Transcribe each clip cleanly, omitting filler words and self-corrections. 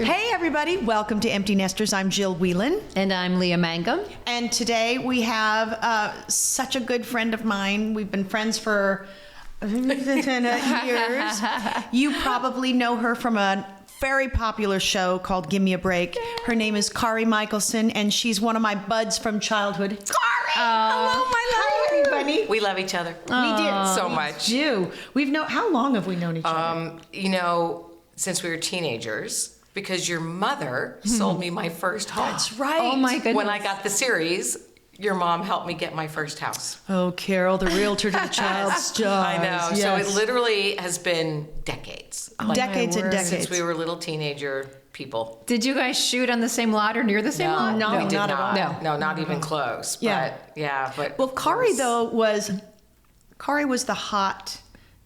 Hey everybody, welcome to Empty Nesters. I'm Jill Whelan. And I'm LEAH Mangum. And today we have such a good friend of mine. We've been friends for years. You probably know her from a very popular show called Gimme a Break. Her name is KARI Michaelsen, and she's one of my buds from childhood. KARI! Hello, my love, everybody. We love each other. We did so much. We do. How long have we known each other? Since we were teenagers, because your mother sold me my first home. That's right. Oh my goodness. When I got the series, your mom helped me get my first house. Oh, Carol, the realtor to the child stars. I know. Yes. So it literally has been decades. Decades and decades. Since we were little teenager people. Did you guys shoot on the same lot or near the same lot? No, we did not not. at all. No, not even close. Yeah. But well, KARI was the hot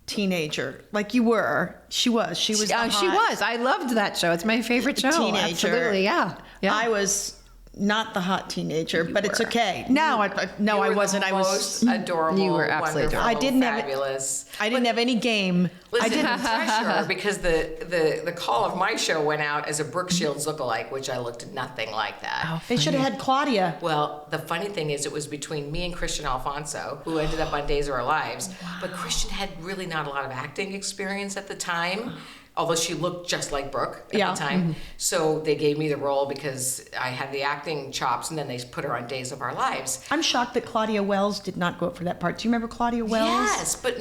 teenager, like you were. She was. She was. She was. I loved that show. It's my favorite show. Teenager. Absolutely, yeah. I was not the hot teenager, but it's okay. No, I wasn't. I was most adorable. You were absolutely wonderful, adorable. fabulous. I didn't have any game. Listen, I didn't pressure because the call of my show went out as a Brooke Shields lookalike, which I looked nothing like that. Oh, They should have had Claudia. Well, the funny thing is, it was between me and Christian Alfonso, who ended up on Days of Our Lives. Wow. But Christian had really not a lot of acting experience at the time, although she looked just like Brooke at the time. Mm-hmm. So they gave me the role because I had the acting chops, and then they put her on Days of Our Lives. I'm shocked that Claudia Wells did not go up for that part. Do you remember Claudia Wells? Yes, but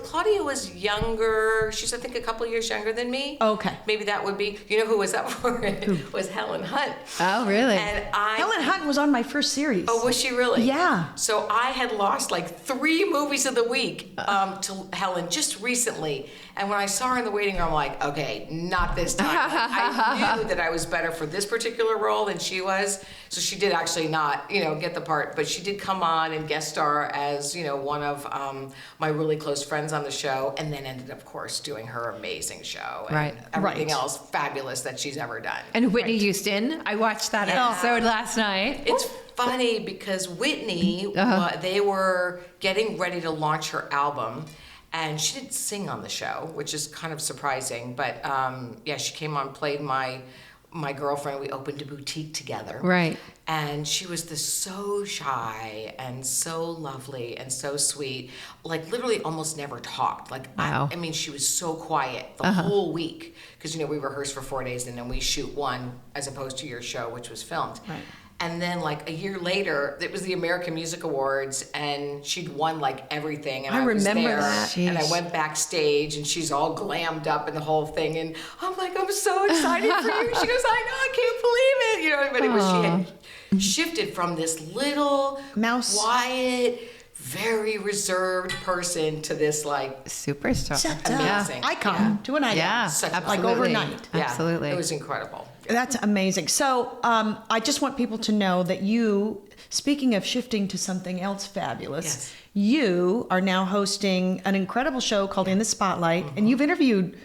Claudia was younger. She's, I think, a couple years younger than me. Okay. Maybe that would be, you know who was up for it? Was Helen Hunt. Oh, really? And Helen Hunt was on my first series. Oh, was she really? Yeah. So I had lost like 3 movies of the week to Helen just recently. And when I saw her in the waiting room, I'm like, okay, not this time. I knew that I was better for this particular role than she was. So she did actually not, get the part. But she did come on and guest star as, one of my really close friends on the show. And then ended, of course, doing her amazing show. And everything else fabulous that she's ever done. And Whitney Houston. I watched that episode last night. It's funny because Whitney, they were getting ready to launch her album, and she didn't sing on the show, which is kind of surprising. But she came on, played my girlfriend. We opened a boutique together. Right. And she was so shy and so lovely and so sweet. Like literally almost never talked. Like, wow. I mean, she was so quiet the whole week. Because, we rehearsed for 4 days and then we shoot one as opposed to your show, which was filmed. Right. And then like a year later, it was the American Music Awards, and she'd won like everything. And I was remember there, that. and I went backstage, and she's all glammed up in the whole thing, and I'm like, I'm so excited for you. She goes, I know, I can't believe it. But it was, she had shifted from this little mouse, quiet, very reserved person to this like superstar, amazing icon to an icon. Yeah, like overnight. Yeah, absolutely, it was incredible. That's amazing. So I just want people to know that you, speaking of shifting to something else fabulous, you are now hosting an incredible show called In the Spotlight, and you've interviewed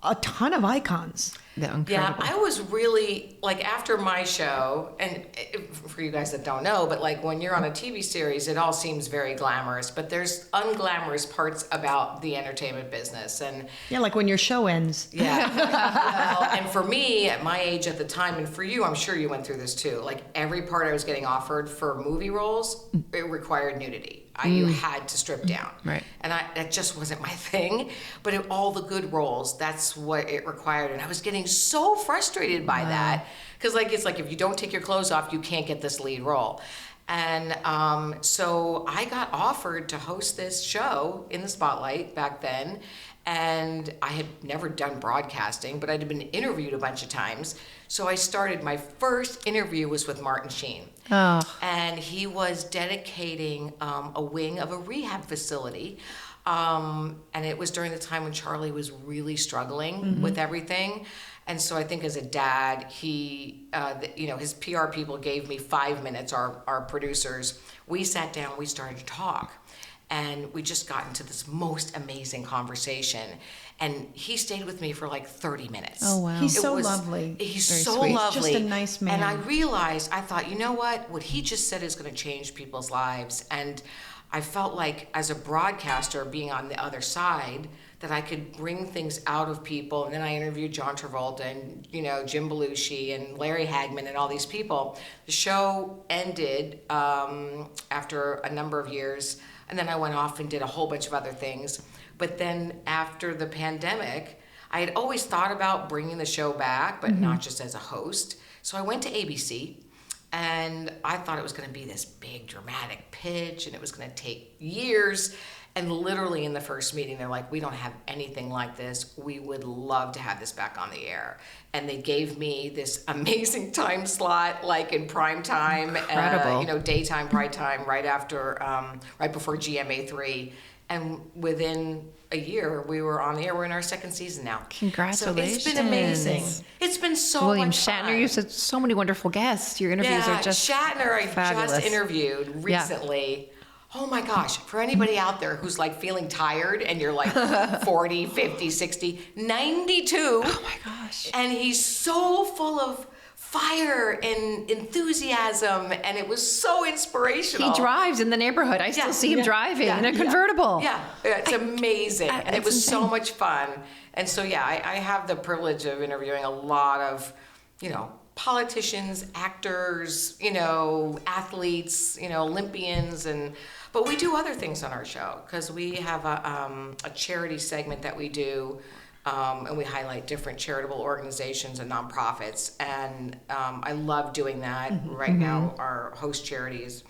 a ton of icons. Yeah, I was really, like, after my show, and for you guys that don't know, but like when you're on a TV series, it all seems very glamorous, but there's unglamorous parts about the entertainment business. And yeah, like when your show ends. Yeah. Well, and for me, at my age at the time, and for you, I'm sure you went through this too, like every part I was getting offered for movie roles, it required nudity. You had to strip down. Right. And that just wasn't my thing. But in all the good roles, that's what it required. And I was getting so frustrated by that. Because it's like if you don't take your clothes off, you can't get this lead role. And so I got offered to host this show In the Spotlight back then. And I had never done broadcasting, but I'd been interviewed a bunch of times. So I started, my first interview was with Martin Sheen. Oh. And he was dedicating a wing of a rehab facility. And it was during the time when Charlie was really struggling with everything. And so I think as a dad, he, his PR people gave me 5 minutes, our producers. We sat down, we started to talk. And we just got into this most amazing conversation. And he stayed with me for like 30 minutes. Oh, wow. He's so lovely. He's Very so sweet. lovely. Just a nice man. And I realized, I thought, you know what he just said is going to change people's lives. And I felt like as a broadcaster being on the other side, that I could bring things out of people. And then I interviewed John Travolta and, Jim Belushi and Larry Hagman and all these people. The show ended after a number of years, and then I went off and did a whole bunch of other things. But then after the pandemic, I had always thought about bringing the show back, but not just as a host. So I went to ABC, and I thought it was going to be this big dramatic pitch, and it was going to take years. And literally in the first meeting, they're like, we don't have anything like this. We would love to have this back on the air. And they gave me this amazing time slot, like in prime time, daytime, prime time, right before GMA3. And within a year, we were on the air. We're in our second season now. Congratulations. So it's been amazing. It's been so William much Shatner, fun. you've said so many wonderful guests. Your interviews are just Shatner I fabulous. just interviewed recently. Oh my gosh, for anybody out there who's like feeling tired and you're like 40, 50, 60, 92. Oh my gosh. And he's so full of fire and enthusiasm, and it was so inspirational. He drives in the neighborhood. I still see him driving in a convertible. Yeah, it's amazing. And it was so much fun. And so, I have the privilege of interviewing a lot of, politicians, actors, athletes, Olympians, but we do other things on our show because we have a charity segment that we do, and we highlight different charitable organizations and nonprofits. And I love doing that. Right now, our host charity is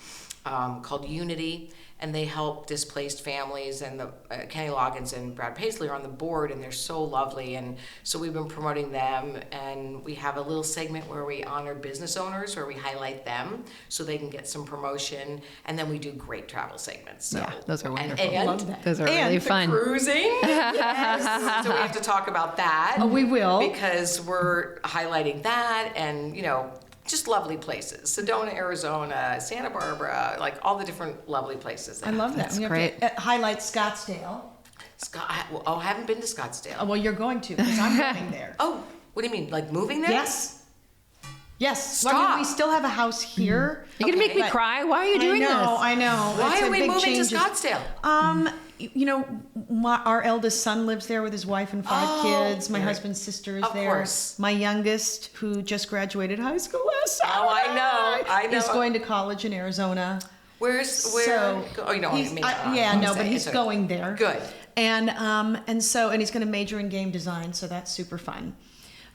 called Unity, and they help displaced families. And Kenny Loggins and Brad Paisley are on the board, and they're so lovely. And so we've been promoting them, and we have a little segment where we honor business owners, where we highlight them so they can get some promotion. And then we do great travel segments. So, those are wonderful. And Love that. Those are really fun. Cruising. Yes. So we have to talk about that. Oh, we will. Because we're highlighting that, and just lovely places. Sedona, Arizona, Santa Barbara, like all the different lovely places. I love that. That's We have great. to highlight Scottsdale. I haven't been to Scottsdale. Oh, well, you're going to because I'm going there. Oh, what do you mean? Like moving there? Yes. Yes. Stop. Well, I mean, we still have a house here. You're going to make me But- cry? Why are you doing this? I know. Why It's are a we big moving change. to Scottsdale? Our eldest son lives there with his wife and 5 kids. My right. husband's sister is Of there. course. My youngest, who just graduated high school last summer, Oh, I know. is going to college in Arizona. Where? So Oh, you know what I he's, mean. but he's going there. Good. And he's going to major in game design, so that's super fun.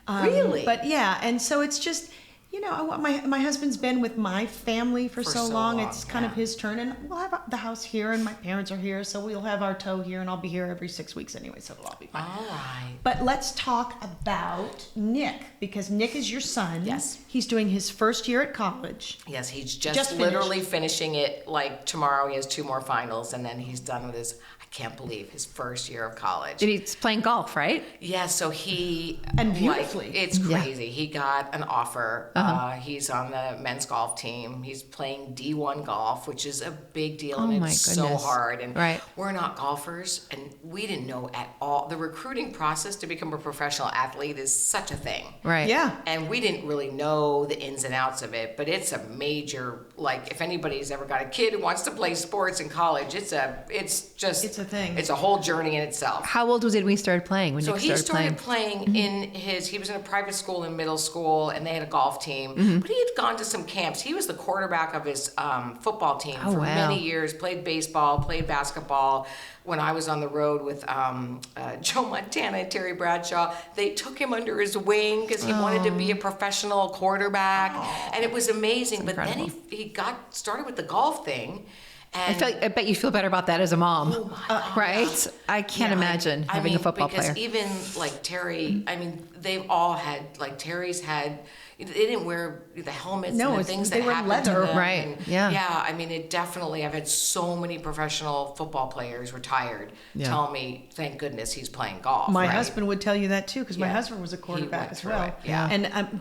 Really? But yeah, and so it's just, my husband's been with my family for so long. It's kind of his turn, and we'll have the house here, and my parents are here, so we'll have our toe here, and I'll be here every 6 weeks anyway, so it'll all be fine. All right. But let's talk about Nick, because Nick is your son. Yes. He's doing his first year at college. Yes, he's Just just finished. literally finishing it. Like tomorrow, he has 2 more finals, and then he's done with his. I can't believe his first year of college. And he's playing golf, right? Yeah, so he And beautifully. it's crazy. He got an offer. He's on the men's golf team. He's playing D1 golf, which is a big deal, and my it's so goodness. hard. And Right. we're not golfers, and we didn't know at all. The recruiting process to become a professional athlete is such a thing. Right. Yeah. And we didn't really know the ins and outs of it, but it's a major, like, if anybody's ever got a kid who wants to play sports in college, it's a thing. It's a whole journey in itself. How old was it when he started playing? When So Nick he started started playing? playing he was in a private school in middle school, and they had a golf team, but he had gone to some camps. He was the quarterback of his football team Oh, for wow. many years, played baseball, played basketball. When I was on the road with Joe Montana and Terry Bradshaw, they took him under his wing because he wanted to be a professional quarterback, and it was amazing. But then he got started with the golf thing. And I bet you feel better about that as a mom, right? I can't imagine having a football because player. even like Terry, I mean, they've all had, like Terry's had, they didn't wear the helmets No, and the it's- things they that were happened to leather. them. Right, And yeah. Yeah, I mean, it definitely, I've had so many professional football players retired tell me, thank goodness he's playing golf. My right? husband would tell you that too, because my Yeah. husband was a He quarterback went as through well. it, yeah. And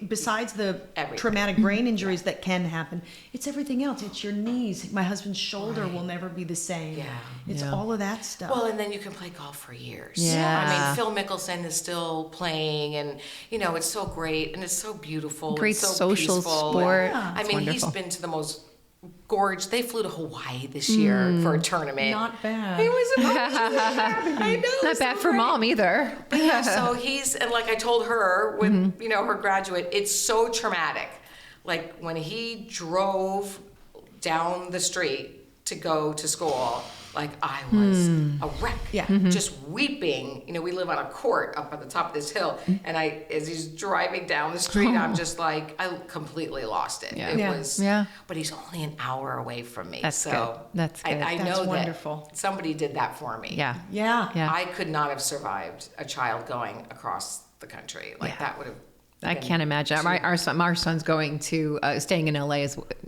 besides the Everything. traumatic brain injuries that can happen, it's everything else. It's your knees. My husband's shoulder will never be the same. Yeah. It's Yeah. all of that stuff. Well, and then you can play golf for years. Yeah. I mean, Phil Mickelson is still playing, and it's so great, and it's so beautiful. Great and so social peaceful. sport. And, I It's mean, wonderful. he's been to the most gorgeous. They flew to Hawaii this year for a tournament. Not bad. It was amazing. I know. Not bad for mom either. But yeah, so and like I told her with, her graduate, it's so traumatic. Like when he drove down the street to go to school, like I was a wreck. Yeah. Just weeping. We live on a court up on the top of this hill. And as he's driving down the street, I'm just like, I completely lost it. Yeah. It Yeah. was, Yeah. but he's only an hour away from me. That's so good. That's good. I That's know wonderful. that somebody did that for me. Yeah. Yeah. Yeah. I could not have survived a child going across the country. Like that would have. I can't imagine. Our son's going to staying in LA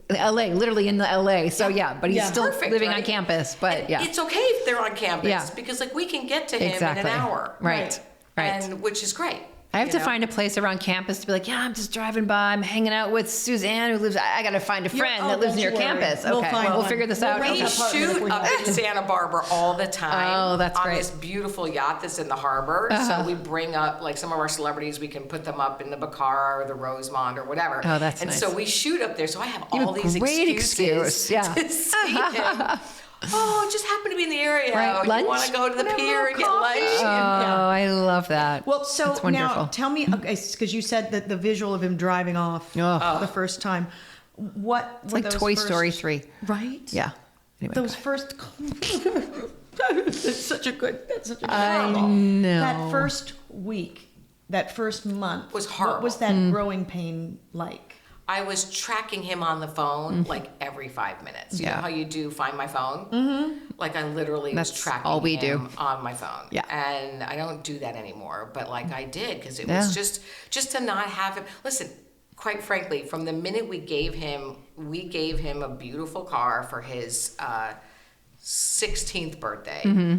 literally in the LA. So but he's still Perfect, living on right? campus. But And it's okay if they're on campus because like we can get to him in an hour, Right. And which is great. I have to find a place around campus to be like, I'm just driving by. I'm hanging out with Suzanne who lives. I got to find a friend that lives near campus. We'll Okay, find we'll one. figure this out. We Okay. shoot up in Santa Barbara all the time. Oh, that's on great. this beautiful yacht that's in the harbor. So we bring up like some of our celebrities. We can put them up in the Bacara or the Rosemont or whatever. Oh, that's and nice. so we shoot up there. So I have You have all a these great excuses excuse. to see him. Oh, just happened to be in the area. Right. Oh, you Lunch? want to go to the Have a pier and get little lunch? coffee. Oh, I love that. Well, so That's wonderful. now tell me, because you said that the visual of him driving off the first time, what It's were like those Toy first- Story 3. right? Yeah. Anyway, Those first. That's such a good. I novel. know. That first week, that first month Was What was horrible. that growing pain like? I was tracking him on the phone like every 5 minutes. You know Yeah. how you do Find My Phone? Mm-hmm. Like I literally was That's tracking all we him do. on my phone. Yeah. And I don't do that anymore, but like I did because it was just to not have him. Listen, quite frankly, from the minute we gave him a beautiful car for his 16th birthday. Mm-hmm.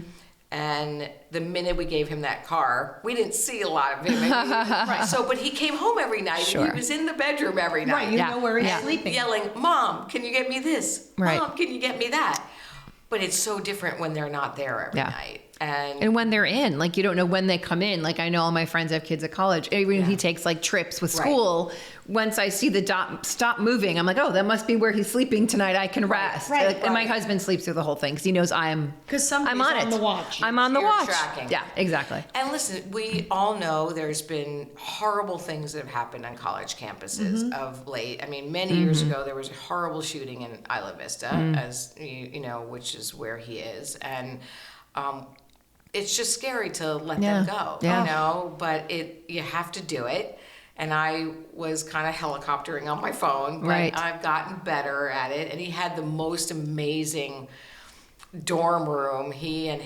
And the minute we gave him that car, we didn't see a lot of him. Right. So, but he came home every night. Sure. And he was in the bedroom every night. Right, you Yeah. know where he's Yeah. sleeping. Yelling, "Mom, can you get me this? Right. Mom, can you get me that?" But it's so different when they're not there every Yeah. night. And And when they're in, like you don't know when they come in. Like I know all my friends have kids at college. Even if he takes like trips with Right. school, once I see the dot stop moving, I'm like, oh, that must be where he's sleeping tonight. I can rest. Right, Like, and my right. husband sleeps through the whole thing because he knows I'm 'Cause somebody's I'm on on it. the watch. I'm on the You're watch. tracking. Yeah, exactly. And listen, we all know there's been horrible things that have happened on college campuses of late. I mean, many years ago, there was a horrible shooting in Isla Vista, as you know, which is where he is. And it's just scary to let them go, Yeah. you know, but you have to do it. And I was kind of helicoptering on my phone, but Right. I've gotten better at it. And he had the most amazing dorm room. He and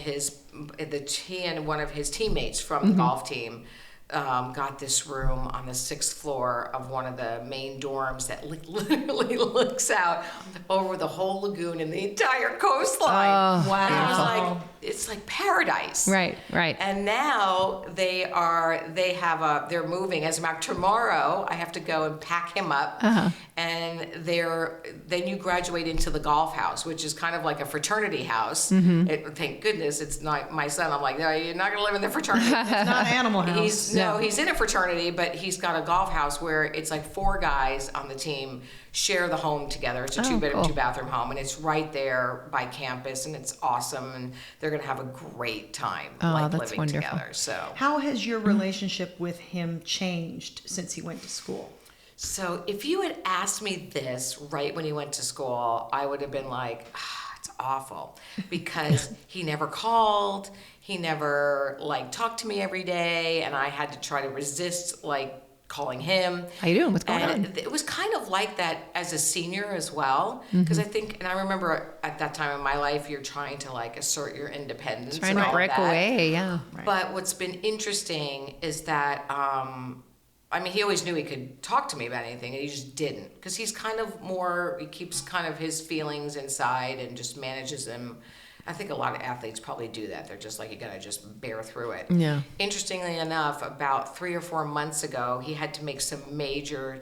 one of his teammates from the golf team got this room on the 6th floor of one of the main dorms that literally looks out over the whole lagoon and the entire coastline. Oh, Wow. And it was like, it's like paradise. Right, right. And now they're moving. As a matter of fact, tomorrow I have to go and pack him up. And then you graduate into the golf house, which is kind of like a fraternity house. Thank goodness it's not my son. I'm like, no, you're not gonna live in the fraternity. It's not Animal House. He's in a fraternity, but he's got a golf house where it's like 4 guys on the team share the home together. It's a 2-bedroom, cool. 2-bathroom home, and it's right there by campus, and it's awesome, and they're gonna have a great time that's living wonderful. together. So How has your relationship with him changed since he went to school? So if you had asked me this right when he went to school, I would have been like, it's awful, because he never called, he never like talked to me every day, and I had to try to resist like calling him. How you doing? What's going And on? it was kind of like that as a senior as well, because I think, and I remember at that time in my life, you're trying to like assert your independence, Trying and to all break that. away. Yeah. But what's been interesting is that, I mean, he always knew he could talk to me about anything, and he just didn't. Because he's kind of he keeps kind of his feelings inside and just manages them. I think a lot of athletes probably do that. They're just like, you gotta just bear through it. Yeah. Interestingly enough, about 3 or 4 months ago, he had to make some major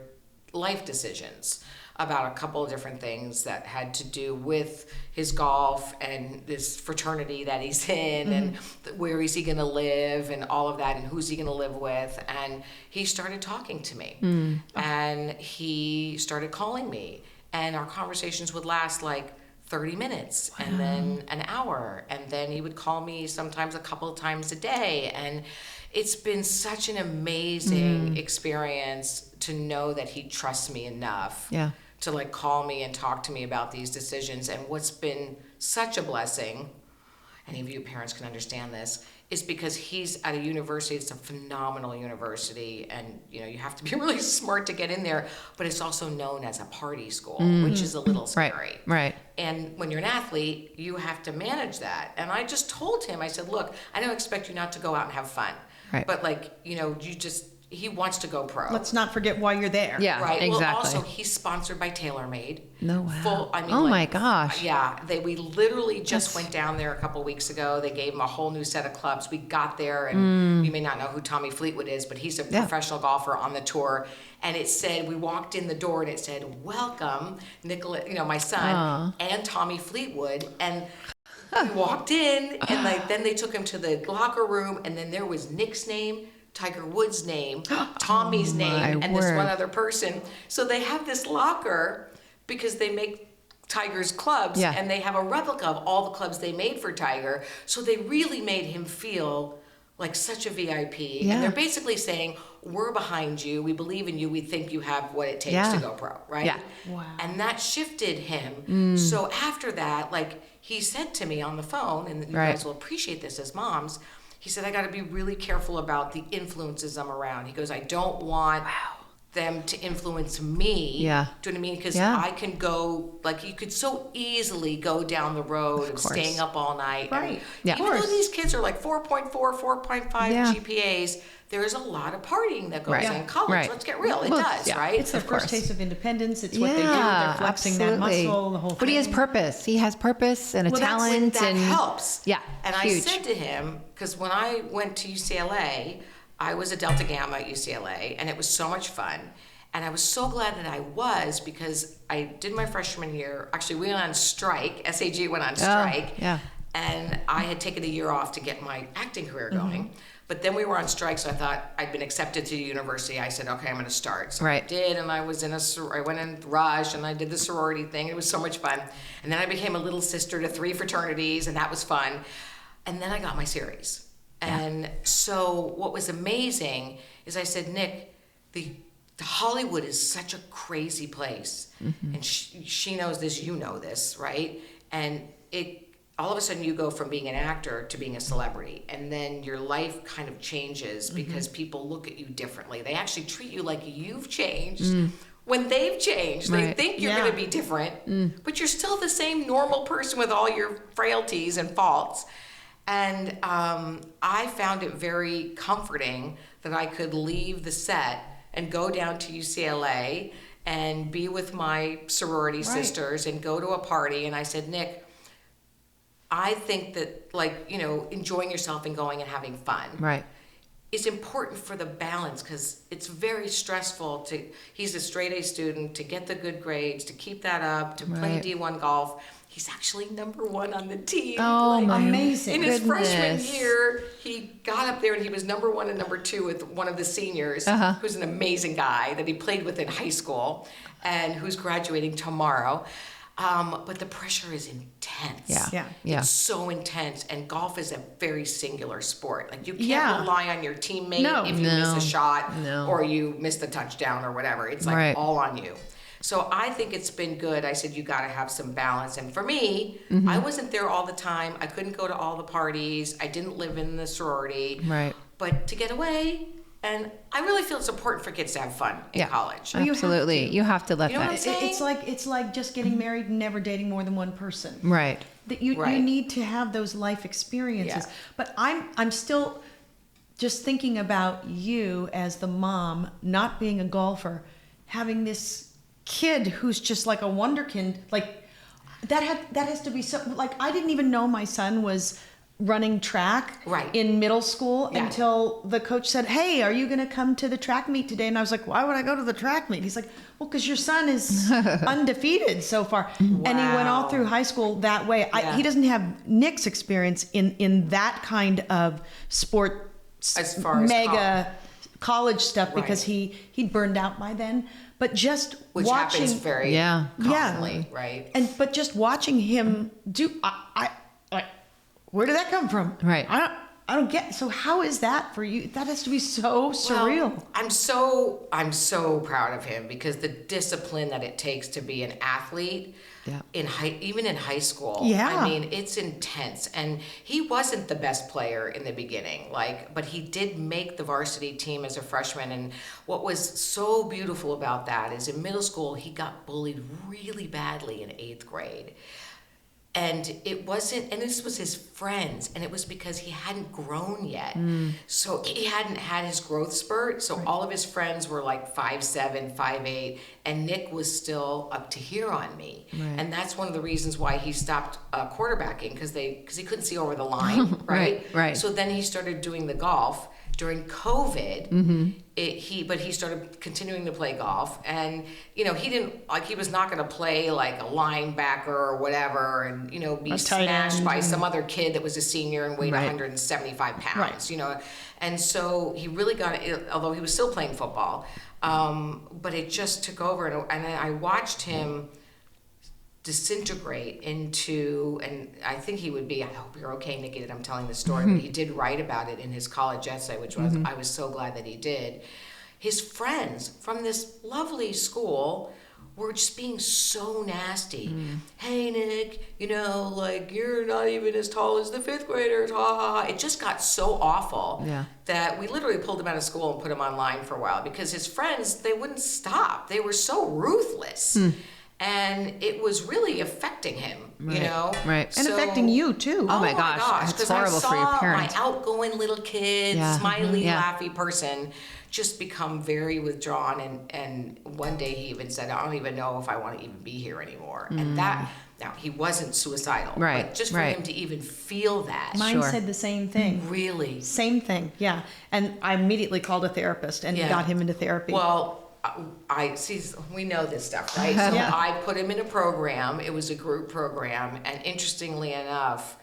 life decisions about a couple of different things that had to do with his golf and this fraternity that he's in, and where is he going to live and all of that, and who's he going to live with. And he started talking to me, and he started calling me. And our conversations would last like 30 minutes and then an hour. And then he would call me sometimes a couple of times a day. And it's been such an amazing experience to know that he trusts me enough to like call me and talk to me about these decisions. And what's been such a blessing, any of you parents can understand this, is because he's at a university. It's a phenomenal university, and you know you have to be really smart to get in there, but it's also known as a party school, which is a little scary. Right. And when you're an athlete, you have to manage that. And I just told him, I said, look, I don't expect you not to go out and have fun, but like, you know, he wants to go pro. Let's not forget why you're there. Yeah, Right. exactly. Well, also he's sponsored by TaylorMade. No, wow. Oh my gosh. Yeah. We literally just went down there a couple weeks ago. They gave him a whole new set of clubs. We got there, and you may not know who Tommy Fleetwood is, but he's a professional golfer on the tour. And it said, we walked in the door and it said, welcome, Nicola, you know, my son, and Tommy Fleetwood. And we walked in, and like then they took him to the locker room, and then there was Nick's name, Tiger Woods' name, Tommy's name, and this one other person. So they have this locker because they make Tiger's clubs, and they have a replica of all the clubs they made for Tiger. So they really made him feel like such a VIP. And they're basically saying, we're behind you. We believe in you. We think you have what it takes to go pro, right? Yeah. Wow. And that shifted him. So after that, like he said to me on the phone, and you guys will appreciate this as moms, he said, I got to be really careful about the influences I'm around. He goes, I don't want them to influence me. Yeah. Do you know what I mean? Because I can go, like, you could so easily go down the road of staying up all night. Right. And even though these kids are like 4.4, 4.5 GPAs, there is a lot of partying that goes in college. Right. Let's get real. It does, right? It's their first taste of independence. It's what they do. They're flexing that muscle, the whole thing. But he has purpose. He has purpose and a talent. That helps. Yeah. And huge. I said to him, because when I went to UCLA, I was a Delta Gamma at UCLA, and it was so much fun. And I was so glad that I was, because I did my freshman year. Actually, we went on strike. SAG went on strike. And I had taken a year off to get my acting career going. But then we were on strike, so I thought I'd been accepted to the university. I said, okay, I'm going to start. So I did, and I was I went in Rush, and I did the sorority thing. It was so much fun. And then I became a little sister to 3 fraternities, and that was fun. And then I got my series. And so what was amazing is I said, Nick, the Hollywood is such a crazy place. And she knows this, you know this, right? And all of a sudden you go from being an actor to being a celebrity, and then your life kind of changes because people look at you differently. They actually treat you like you've changed when they've changed. They think you're going to be different, but you're still the same normal person with all your frailties and faults. And I found it very comforting that I could leave the set and go down to UCLA and be with my sorority sisters and go to a party. And I said, Nick, I think that, like, you know, enjoying yourself and going and having fun is important for the balance, because it's very stressful he's a straight A student, to get the good grades, to keep that up, to play D1 golf. He's actually #1 on the team. Oh, like, amazing. In his freshman year, he got up there and he was #1 and #2 with one of the seniors, who's an amazing guy that he played with in high school and who's graduating tomorrow. But the pressure is intense. It's so intense, and golf is a very singular sport. Like, you can't rely on your teammate if you miss a shot or you miss the touchdown or whatever. It's like all on you. So I think it's been good. I said, you got to have some balance. And for me, I wasn't there all the time. I couldn't go to all the parties. I didn't live in the sorority. But to get away, and I really feel it's important for kids to have fun in college. Absolutely. You have to let You know that. what I'm saying? It's like just getting married and never dating more than one person. Right. That you need to have those life experiences. But I'm still just thinking about you as the mom, not being a golfer, having this kid who's just like a wonderkind. Like, that has to be so, like, I didn't even know my son was running track in middle school until the coach said, hey, are you going to come to the track meet today? And I was like, why would I go to the track meet? He's like, well, because your son is undefeated so far. And he went all through high school that way. He doesn't have Nick's experience in that kind of sport, as far as mega college stuff because Right. he'd burned out by then. But just Which watching, happens very commonly, right? and but just watching him do, where did that come from? Right. I don't get. So how is that for you? That has to be so surreal. Well, I'm so proud of him because the discipline that it takes to be an athlete even in high school. Yeah. I mean, it's intense. And he wasn't the best player in the beginning, but he did make the varsity team as a freshman. And what was so beautiful about that is in middle school, he got bullied really badly in 8th grade. And it wasn't, and this was his friends, and it was because he hadn't grown yet. So he hadn't had his growth spurt. So all of his friends were like 5'7", 5'8", and Nick was still up to here on me. Right. And that's one of the reasons why he stopped quarterbacking, because he couldn't see over the line, right? Right. So then he started doing the golf. During COVID, he started continuing to play golf, and he was not going to play like a linebacker or whatever, and be smashed by some other kid that was a senior and weighed 175 pounds, and so he really got it, although he was still playing football, but it just took over, and I watched him disintegrate into, and I think he would be, I hope you're okay, Nikki, that I'm telling this story, but he did write about it in his college essay, which was, I was so glad that he did. His friends from this lovely school were just being so nasty. Hey, Nick, you're not even as tall as the 5th graders, ha ha ha. It just got so awful that we literally pulled him out of school and put him online for a while because his friends, they wouldn't stop. They were so ruthless. And it was really affecting him, Right. And affecting you too. Oh my gosh, it's horrible for your parents. My outgoing little kid, smiley, laughy person just become very withdrawn. And one day he even said, I don't even know if I want to even be here anymore. And that, now he wasn't suicidal, but just for him to even feel that. Mine said the same thing. Really? Same thing, yeah. And I immediately called a therapist and got him into therapy. Well, I see, we know this stuff, right? So I put him in a program. It was a group program. And interestingly enough,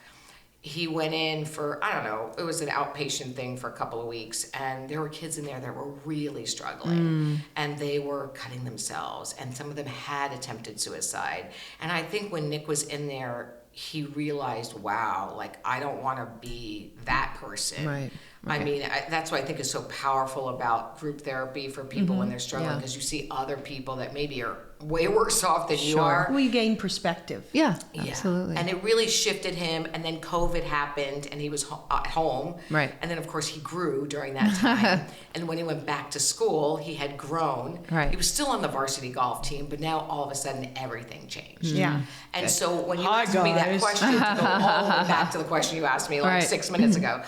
he went in for, I don't know, it was an outpatient thing for a couple of weeks. And there were kids in there that were really struggling. And they were cutting themselves. And some of them had attempted suicide. And I think when Nick was in there, he realized, wow, I don't want to be that person. Right. I mean, that's what I think is so powerful about group therapy for people when they're struggling, because you see other people that maybe are way worse off than you are. We gain perspective. Yeah, absolutely. And it really shifted him. And then COVID happened and he was at home. Right. And then, of course, he grew during that time. And when he went back to school, he had grown. Right. He was still on the varsity golf team, but now all of a sudden everything changed. Yeah. And so when you asked me that question, to go all the way back to the question you asked me 6 minutes ago,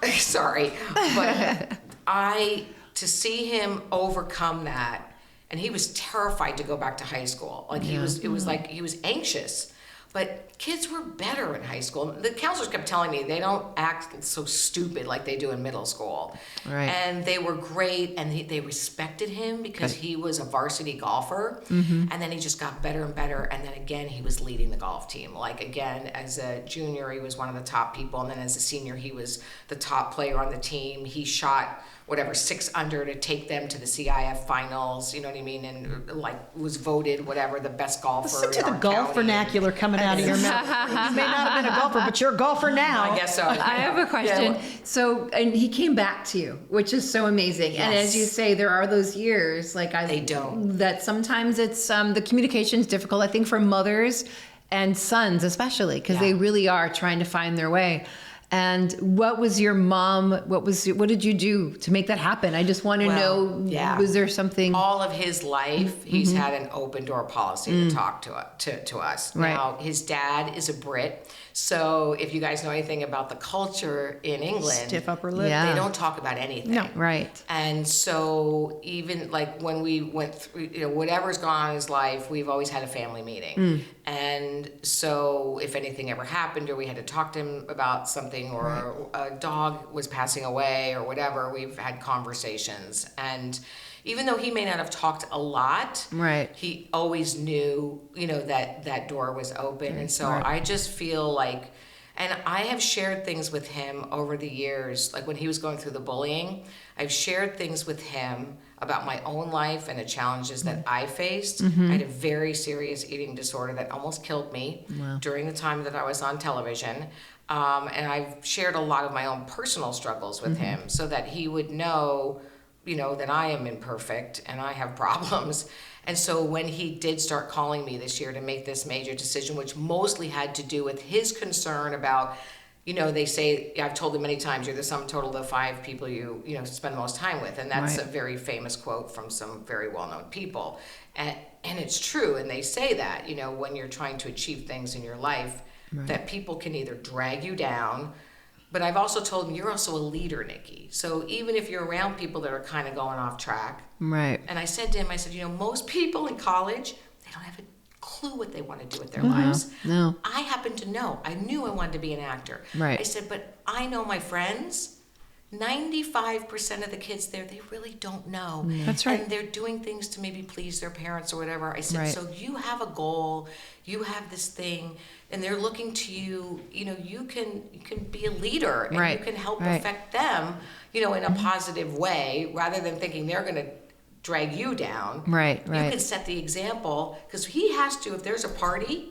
sorry, but to see him overcome that, and he was terrified to go back to high school. It was like he was anxious. But kids were better in high school. The counselors kept telling me they don't act so stupid like they do in middle school. Right. And they were great, and they respected him because he was a varsity golfer. And then he just got better and better. And then again, he was leading the golf team. Again, as a junior, he was one of the top people. And then as a senior, he was the top player on the team. He shot 6 under to take them to the CIF finals, you know what I mean? And was voted the best golfer. Listen to in the our golf county. vernacular coming out of your mouth. You may not have been a golfer, but you're a golfer now. I guess so. I have a question. Yeah. So, and he came back to you, which is so amazing. And as you say, there are those years, They don't. that sometimes it's the communication is difficult. I think for mothers and sons, especially, because they really are trying to find their way. And what was your mom? What did you do to make that happen? I just want to know. Yeah. Was there something? All of his life, he's had an open door policy to talk to us. Right. Now, his dad is a Brit, so if you guys know anything about the culture in England, Stiff upper lip. Yeah. they don't talk about anything. No. Right. And so even when we went through, whatever's gone on in his life, we've always had a family meeting. And so if anything ever happened or we had to talk to him about something or a dog was passing away or whatever, we've had conversations. And even though he may not have talked a lot, he always knew, that door was open. And so I just feel And I have shared things with him over the years, like when he was going through the bullying, I've shared things with him about my own life and the challenges that I faced. I had a very serious eating disorder that almost killed me during the time that I was on television. And I've shared a lot of my own personal struggles with him so that he would know, you know, that I am imperfect and I have problems. And so when he did start calling me this year to make this major decision, which mostly had to do with his concern about, you know, they say, I've told him many times, you're the sum total of the 5 people you spend the most time with. And that's a very famous quote from some very well-known people. And it's true. And they say that, you know, when you're trying to achieve things in your life, that people can either drag you down. But I've also told him, you're also a leader, Nikki. So even if you're around people that are kind of going off track. Right. And I said to him, I said, you know, most people in college, they don't have a clue what they want to do with their lives. No. I happen to know. I knew I wanted to be an actor. Right. I said, but I know my friends, 95% of the kids there, they really don't know. That's right. And they're doing things to maybe please their parents or whatever. I said, so you have a goal, you have this thing, and they're looking to you, you know, you can be a leader and you can help affect them, you know, in a positive way rather than thinking they're going to drag you down. Right. You can set the example because he has to, if there's a party,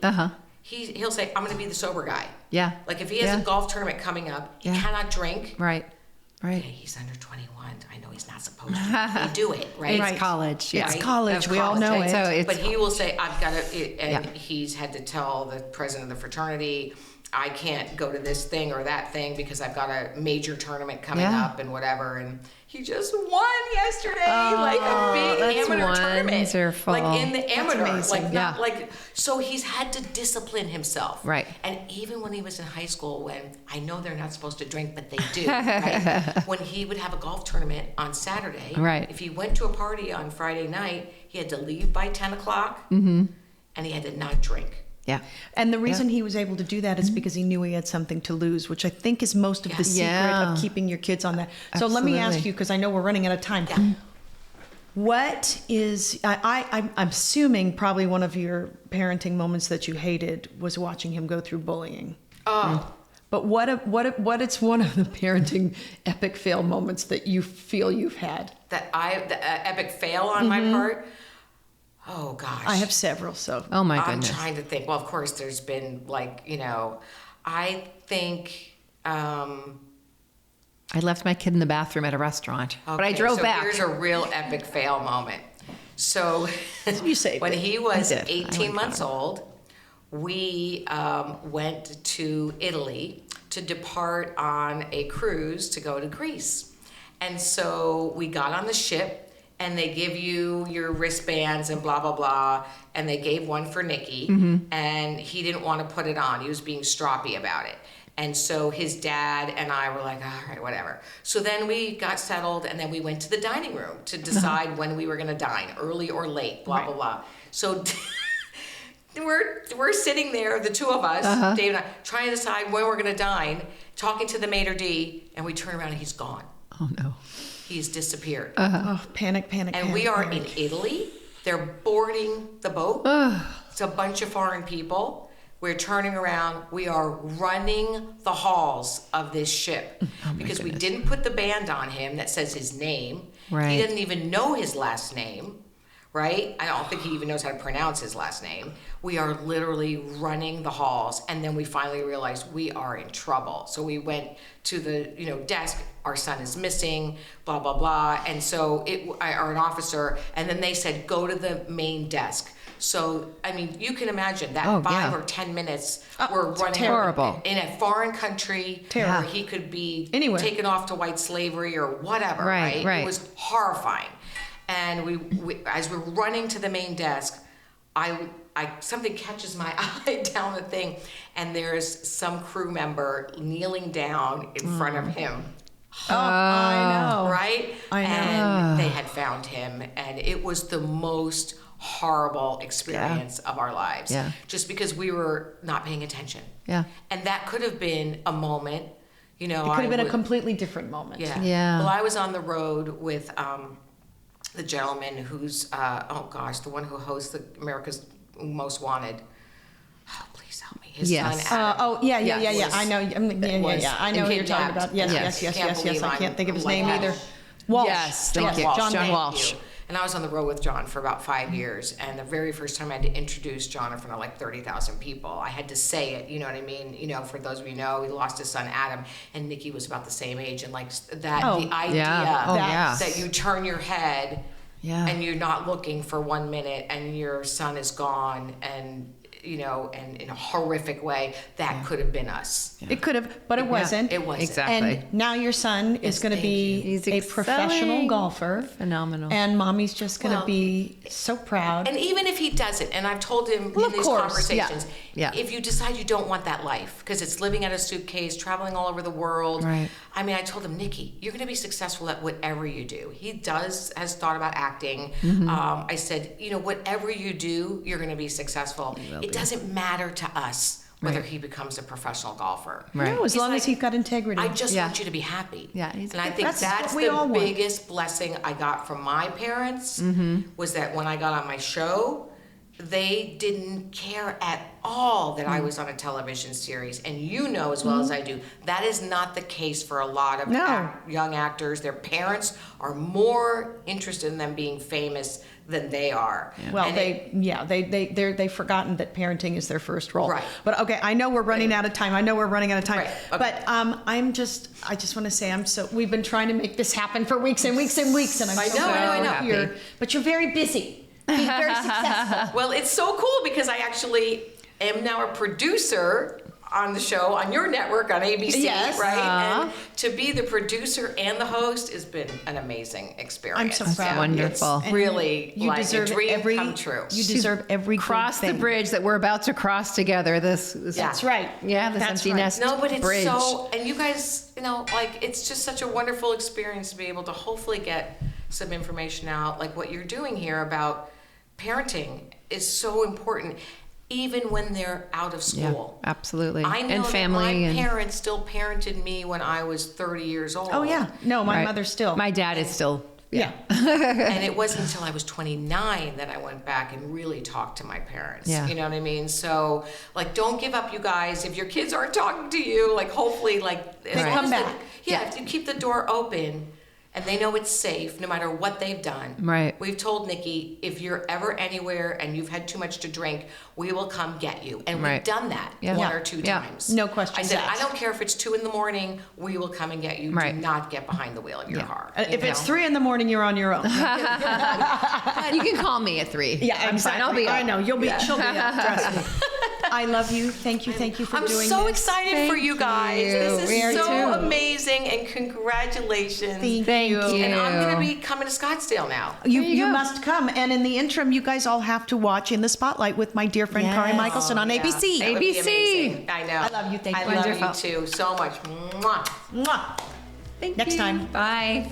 he'll say, I'm going to be the sober guy. Yeah. Like if he has a golf tournament coming up, he cannot drink. Right. Right. Okay, he's under 21. I know he's not supposed to. They do it, right? It's college. Yeah. It's college. We all know it. So but he will say, I've got to, and he's had to tell the president of the fraternity, I can't go to this thing or that thing because I've got a major tournament coming up and whatever. And he just won yesterday, like a big amateur tournament, like in the amateur, like not like. So he's had to discipline himself, right? And even when he was in high school, when I know they're not supposed to drink, but they do, right? When he would have a golf tournament on Saturday, right? If he went to a party on Friday night, he had to leave by 10 o'clock, and he had to not drink. Yeah. And the reason he was able to do that is because he knew he had something to lose, which I think is most of the secret of keeping your kids on that. So let me ask you, because I know we're running out of time. Yeah. What is, I'm assuming probably one of your parenting moments that you hated was watching him go through bullying. Oh. But what is one of the parenting epic fail moments that you feel you've had? The epic fail on my part? Oh gosh. I have several, so. Oh my goodness. I'm trying to think. Well, of course there's been like, you know, I think, I left my kid in the bathroom at a restaurant, but I drove back. Here's a real epic fail moment. So you say when he was 18 months old, we went to Italy to depart on a cruise to go to Greece. And so we got on the ship, and they give you your wristbands and blah, blah, blah. And they gave one for Nicky, and he didn't want to put it on. He was being stroppy about it. And so his dad and I were like, all right, whatever. So then we got settled, and then we went to the dining room to decide when we were going to dine, early or late, blah, blah, blah. So we're sitting there, the two of us, Dave and I, trying to decide when we're going to dine, talking to the maitre d', and we turn around and he's gone. Oh, no. He's disappeared. Oh, panic. And we are in Italy. They're boarding the boat. It's a bunch of foreign people. We're turning around. We are running the halls of this ship because we didn't put the band on him that says his name. Right. He doesn't even know his last name. Right? I don't think he even knows how to pronounce his last name. We are literally running the halls, and then we finally realized we are in trouble. So we went to the desk. Our son is missing. Blah blah blah. And so an officer, and then they said go to the main desk. So I mean, you can imagine that 5 or 10 minutes we're running in a foreign country where he could be taken off to white slavery or whatever. Right? It was horrifying. And we as we're running to the main desk, something catches my eye down the thing, and there's some crew member kneeling down in front of him. Oh, I know. Right? I know. And they had found him, and it was the most horrible experience of our lives. Yeah. Just because we were not paying attention. Yeah. And that could have been a moment, It could have been a completely different moment. Yeah. Well, I was on the road with the gentleman who's, the one who hosts America's Most Wanted. Oh, please help me. his Yes. son Adam. Yeah. was- I know. I know who you're talking about. Yes. I can't think of his name either. Walsh. Yes, thank you. John John Walsh. Walsh. And I was on the road with John for about 5 years. And the very first time I had to introduce John in front of like 30,000 people, I had to say it, you know what I mean? You know, for those of you who know, he lost his son Adam, and Nikki was about the same age. And like that, the idea that you turn your head and you're not looking for 1 minute and your son is gone, and you know, and in a horrific way, that could have been us. It could have, but it wasn't. It wasn't. Exactly. And now your son is going to be He's a professional excelling. golfer. Phenomenal. And mommy's just going to be so proud. And even if he doesn't, and I've told him Well, in of these course, conversations, yeah. if you decide you don't want that life, because it's living out of a suitcase, traveling all over the world. Right. I mean, I told him, Nikki, you're going to be successful at whatever you do. He has thought about acting. I said, you know, whatever you do, you're going to be successful. It doesn't matter to us whether he becomes a professional golfer. Right. No, as long as he's got integrity. I just want you to be happy. Yeah, And I think That's that's what we all the want. biggest blessing I got from my parents, was that when I got on my show, they didn't care at all that I was on a television series. And you know as well as I do, that is not the case for a lot of No. young actors. Their parents are more interested in them being famous than they are. Well, And they've forgotten that parenting is their first role. Right. But okay, I know we're running out of time. Right. Okay. But I just want to say we've been trying to make this happen for weeks and weeks and weeks, and I'm I so know, glad I know, we're I know. here. But you're very busy. Being very successful. Well, it's so cool because I actually am now a producer on the show on your network on ABC, Yes. right? And to be the producer and the host has been an amazing experience. I'm so proud. Wonderful. It's And really you like deserve a dream every, come true. You deserve every good Cross the thing. bridge that we're about to cross together. This That's right. Yeah, this That's empty right. nest No, but it's bridge. so, and you guys, you know, like it's just such a wonderful experience to be able to hopefully get some information out, like what you're doing here about parenting is so important, even when they're out of school. Yeah, absolutely. I know and family that my and parents still parented me when I was 30 years old. Oh yeah. No, my Right. mother still. My dad is still. yeah. And it wasn't until I was 29 that I went back and really talked to my parents. Yeah. You know what I mean? So, like, don't give up, you guys. If your kids aren't talking to you, like, hopefully, like, as They long come as back. if you keep the door open and they know it's safe no matter what they've done. Right. We've told Nikki, if you're ever anywhere and you've had too much to drink, we will come get you. And Right. we've done that Yeah. one Yeah. or two Yeah. times. No questions I said, asked. I don't care if it's 2 a.m, we will come and get you. Right. Do not get behind the wheel of your car. you If it's know? 3 a.m, you're on your own. You can call me at 3. Yeah, I'm fine. I'll be up. I know she'll be up. Trust me. I love you. Thank you for I'm doing so this. excited for Thank you guys. you. This We are is so too. amazing, and congratulations. Thank you. And I'm going to be coming to Scottsdale now. You go. must come, and in the interim, you guys all have to watch In the Spotlight with my dear friend Kari Yes. Michelson on Yeah, ABC. that would be ABC. amazing. I know. I love you. Thank you. I love Wonderful. you too so much. Mwah. Mwah. Thank Next you. time. Bye.